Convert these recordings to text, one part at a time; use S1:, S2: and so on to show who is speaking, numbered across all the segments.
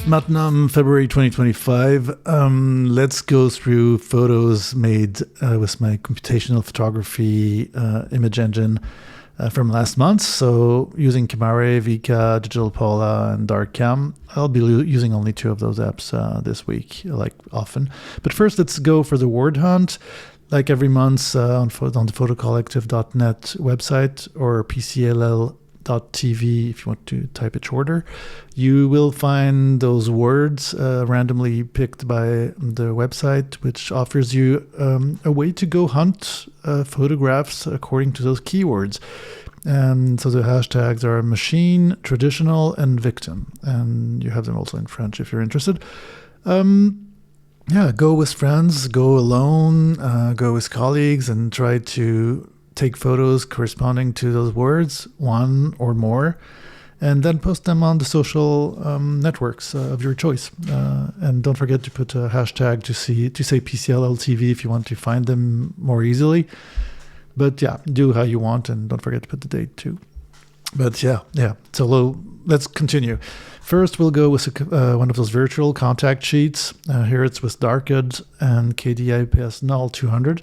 S1: Maintenant, February 2025. Let's go through photos made with my computational photography image engine from last month. So using Camare, Vika, Digital Pola, and Darkcam. I'll be using only 2 of those apps this week, like often. But first, let's go for the word hunt. Like every month on the photocollective.net website or PCLL.tv if you want to type it shorter, you will find those words randomly picked by the website, which offers you a way to go hunt photographs according to those keywords. And so the hashtags are machine, traditional, and victim. And you have them also in French if you're interested. Go with friends, go alone, go with colleagues, and try to take photos corresponding to those words, 1 or more, and then post them on the social networks of your choice. And don't forget to put a hashtag to say PCLLTV if you want to find them more easily. But yeah, do how you want, and don't forget to put the date too. But so let's continue. First, we'll go with one of those virtual contact sheets. Here it's with Darked and KDS Null 200.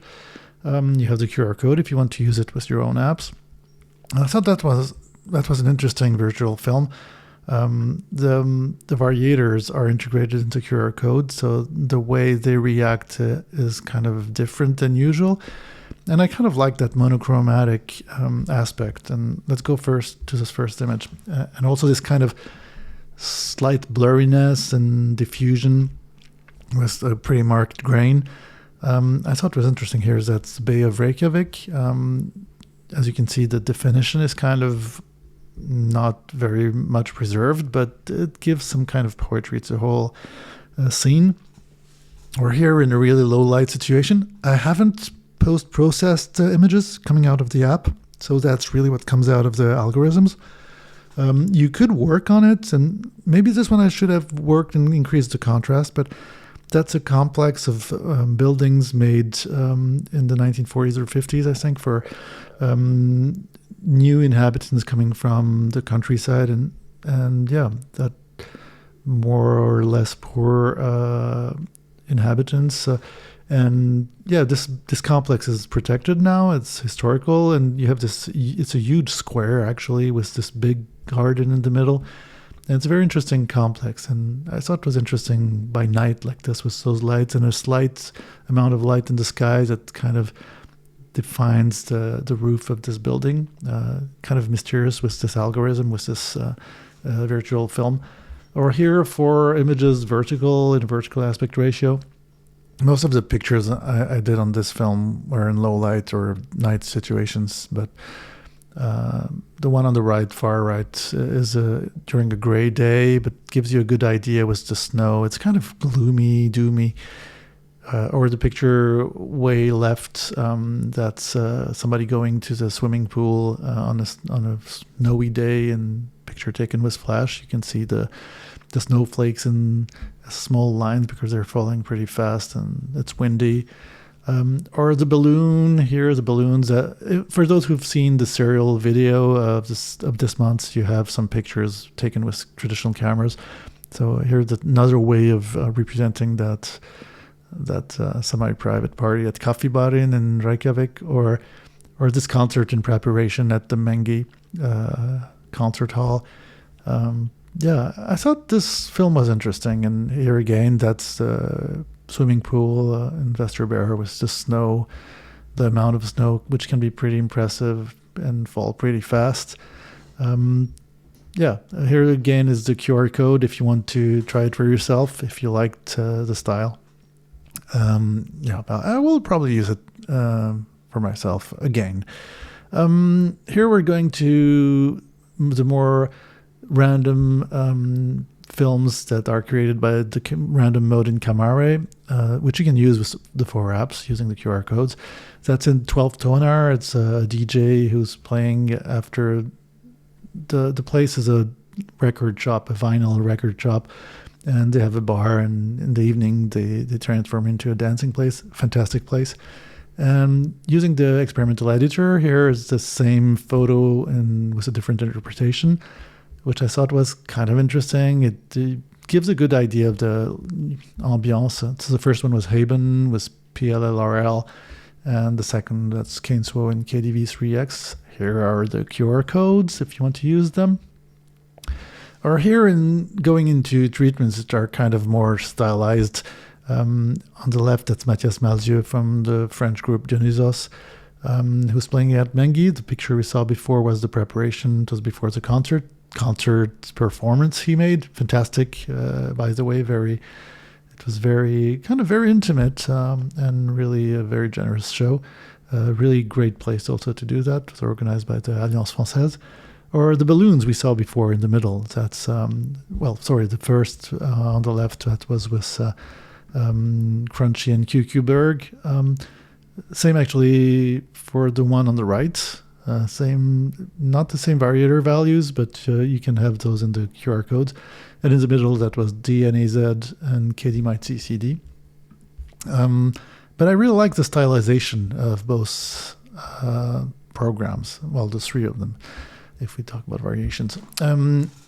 S1: You have the QR code if you want to use it with your own apps. I thought that was an interesting virtual film. The variators are integrated into QR code, so the way they react is kind of different than usual. And I kind of like that monochromatic aspect. And let's go first to this first image. And also this kind of slight blurriness and diffusion with a pretty marked grain. I thought it was interesting here is that's the Bay of Reykjavik. As you can see, the definition is kind of not very much preserved, but it gives some kind of poetry to the whole scene. We're here in a really low light situation. I haven't post-processed images coming out of the app, so that's really what comes out of the algorithms. You could work on it, and maybe this one I should have worked and increased the contrast, but that's a complex of buildings made in the 1940s or 50s, I think, for new inhabitants coming from the countryside, and that more or less poor inhabitants. This complex is protected now. It's historical, and you have this. It's a huge square actually with this big garden in the middle. And it's a very interesting complex, and I thought it was interesting by night like this with those lights and a slight amount of light in the sky that kind of defines the roof of this building. Kind of mysterious with this algorithm, with this virtual film. Or here 4 images vertical in a vertical aspect ratio. Most of the pictures I did on this film were in low light or night situations, but the one on the right, far right, is during a gray day, but gives you a good idea with the snow. It's kind of gloomy, doomy. Or the picture way left, that's somebody going to the swimming pool on a snowy day, and picture taken with flash. You can see the snowflakes in small lines because they're falling pretty fast and it's windy. Or the balloon here, the balloons. For those who've seen the serial video of this month, you have some pictures taken with traditional cameras. So here's another way of representing that semi-private party at café-bar in Reykjavik, or this concert in preparation at the Mangi Concert Hall. I thought this film was interesting, and here again, that's the swimming pool in Vesterberg with the snow, the amount of snow, which can be pretty impressive and fall pretty fast. Here again is the QR code if you want to try it for yourself, if you liked the style. I will probably use it for myself again. Here we're going to the more random films that are created by the random mode in Camare, which you can use with the 4 apps using the QR codes. That's in 12 toner. It's a DJ who's playing after the place is a record shop, a vinyl record shop, and they have a bar, and in the evening they transform into a dancing place. Fantastic place. And using the experimental editor, here is the same photo and with a different interpretation, which I thought was kind of interesting. gives a good idea of the ambiance. So the first one was Haben with PLLRL, and the second, that's Kainswo and KDV3X. Here are the QR codes if you want to use them. Or here, in going into treatments that are kind of more stylized. On the left, that's Mathias Malzieu from the French group Dionysos, who's playing at Mangi. The picture we saw before was the preparation. It was before the concert performance he made. Fantastic, by the way. It was very intimate, and really a very generous show. Really great place also to do that. It was organized by the Alliance Française. Or the balloons we saw before in the middle. That's, the first on the left, that was with Crunchy and QQ Berg. Same actually for the one on the right. Same, not the same variator values, but you can have those in the QR codes. And in the middle, that was DNAZ and KD might CCD. But I really like the stylization of both programs. Well, the three of them, if we talk about variations.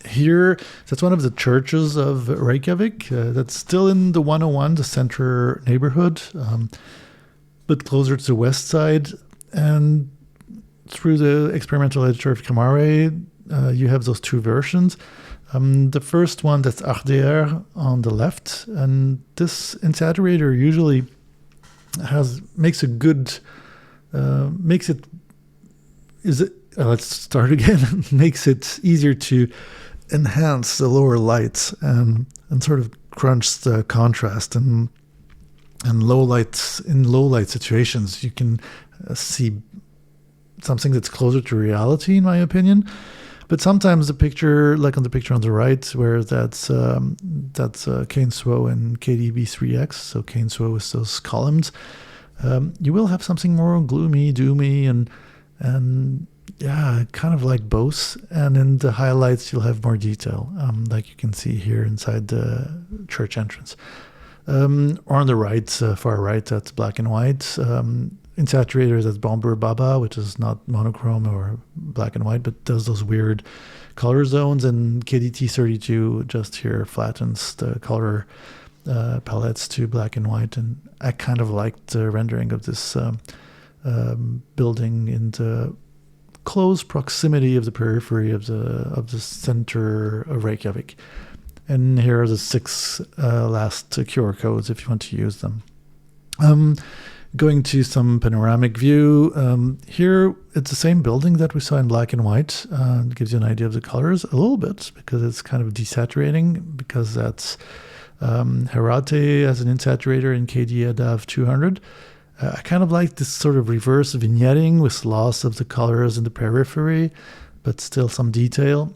S1: Here, that's one of the churches of Reykjavik. That's still in the 101, the center neighborhood, but closer to the west side. And through the experimental editor of Camare, you have those two versions. The first one, that's RDR on the left, and this insaturator usually makes it easier to enhance the lower lights and sort of crunch the contrast, and low lights. In low light situations, you can see something that's closer to reality, in my opinion. But sometimes the picture, like on the picture on the right, where that's Kainswo and KDB3X, so Kainswo with those columns, you will have something more gloomy, doomy, and yeah, kind of like both. And in the highlights, you'll have more detail, like you can see here inside the church entrance. Or on the right, far right, that's black and white. Insaturator, that's Bomber Baba, which is not monochrome or black and white, but does those weird color zones. And KDT32 just here flattens the color palettes to black and white. And I kind of liked the rendering of this building in the close proximity of the periphery of the center of Reykjavik. And here are the 6 last QR codes if you want to use them. Going to some panoramic view. Here, it's the same building that we saw in black and white. It gives you an idea of the colors a little bit, because it's kind of desaturating, because that's Herate as an insaturator in KD 200. I kind of like this sort of reverse vignetting with loss of the colors in the periphery, but still some detail.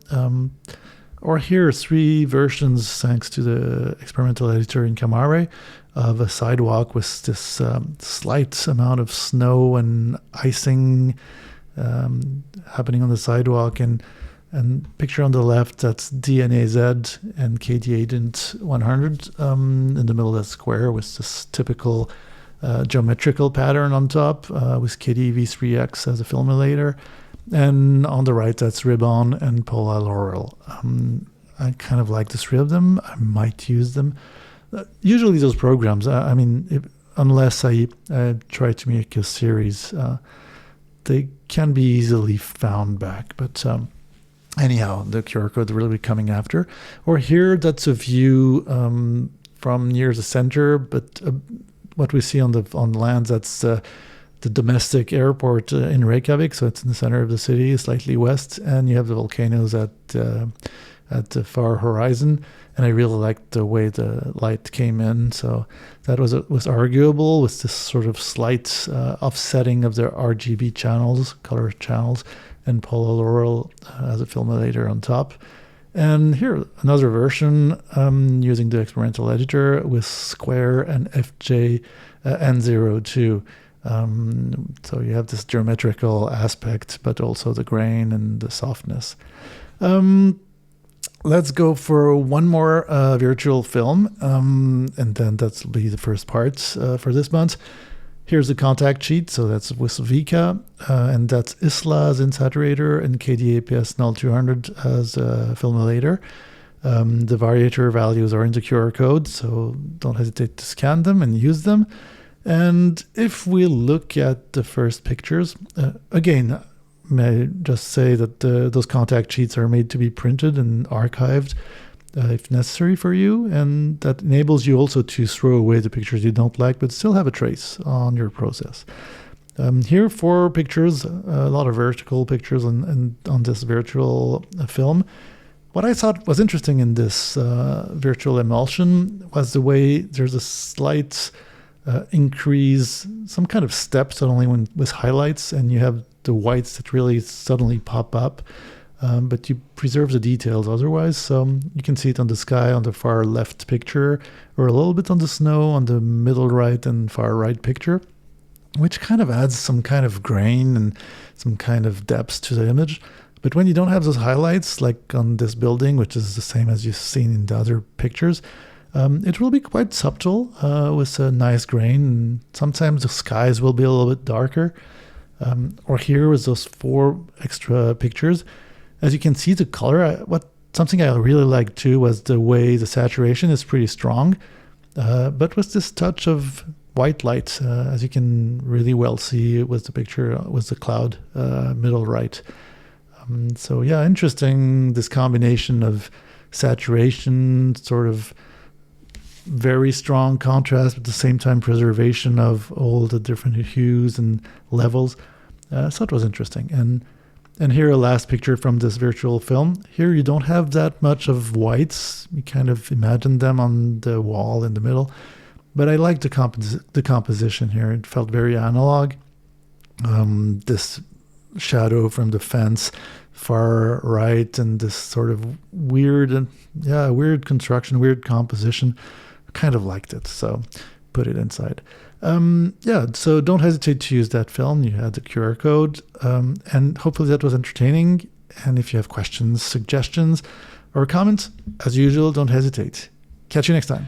S1: Or here, 3 versions, thanks to the experimental editor in Camare, of a sidewalk with this slight amount of snow and icing happening on the sidewalk. And picture on the left, that's DNAZ and KD 100 in the middle of that square, with this typical geometrical pattern on top, with KDV3X as a filmulator. And on the right, that's Ribbon and Paula Laurel. I kind of like the 3 of them. I might use them. Usually those programs, unless I try to make a series, they can be easily found back. But anyhow, the QR code will be coming after. Or here, that's a view from near the center, but what we see on the land, that's the domestic airport in Reykjavik, so it's in the center of the city, slightly west, and you have the volcanoes at the far horizon. And I really liked the way the light came in, so that was arguable, with this sort of slight offsetting of the RGB channels, color channels, and Paula Laurel as a filmulator on top. And here, another version using the experimental editor with Square and FJ N02. So you have this geometrical aspect, but also the grain and the softness. Let's go for one more virtual film, and then that'll be the first part for this month. Here's the contact sheet, so that's with Vika, and that's Isla as insaturator and KDAPS Null 200 as a filmulator. The variator values are in the QR code, so don't hesitate to scan them and use them. And if we look at the first pictures, again, may I just say that those contact sheets are made to be printed and archived if necessary for you, and that enables you also to throw away the pictures you don't like, but still have a trace on your process. Here, 4 pictures, a lot of vertical pictures on this virtual film. What I thought was interesting in this virtual emulsion was the way there's a slight increase, some kind of step suddenly with highlights, and you have the whites that really suddenly pop up, but you preserve the details otherwise. So you can see it on the sky on the far left picture, or a little bit on the snow on the middle right and far right picture, which kind of adds some kind of grain and some kind of depth to the image. But when you don't have those highlights, like on this building, which is the same as you've seen in the other pictures, it will be quite subtle with a nice grain. And sometimes the skies will be a little bit darker. Or here with those 4 extra pictures, as you can see, the color, something I really liked too was the way the saturation is pretty strong, but with this touch of white light, as you can really well see with the picture with the cloud middle right. So yeah, interesting, this combination of saturation, sort of very strong contrast, but at the same time preservation of all the different hues and levels. So it was interesting. And here a last picture from this virtual film. Here you don't have that much of whites. You kind of imagine them on the wall in the middle. But I liked the composition here. It felt very analog. This shadow from the fence far right, and this sort of weird construction, weird composition. Kind of liked it, so put it inside. So don't hesitate to use that film. You had the QR code, and hopefully that was entertaining. And if you have questions, suggestions, or comments, as usual, don't hesitate. Catch you next time.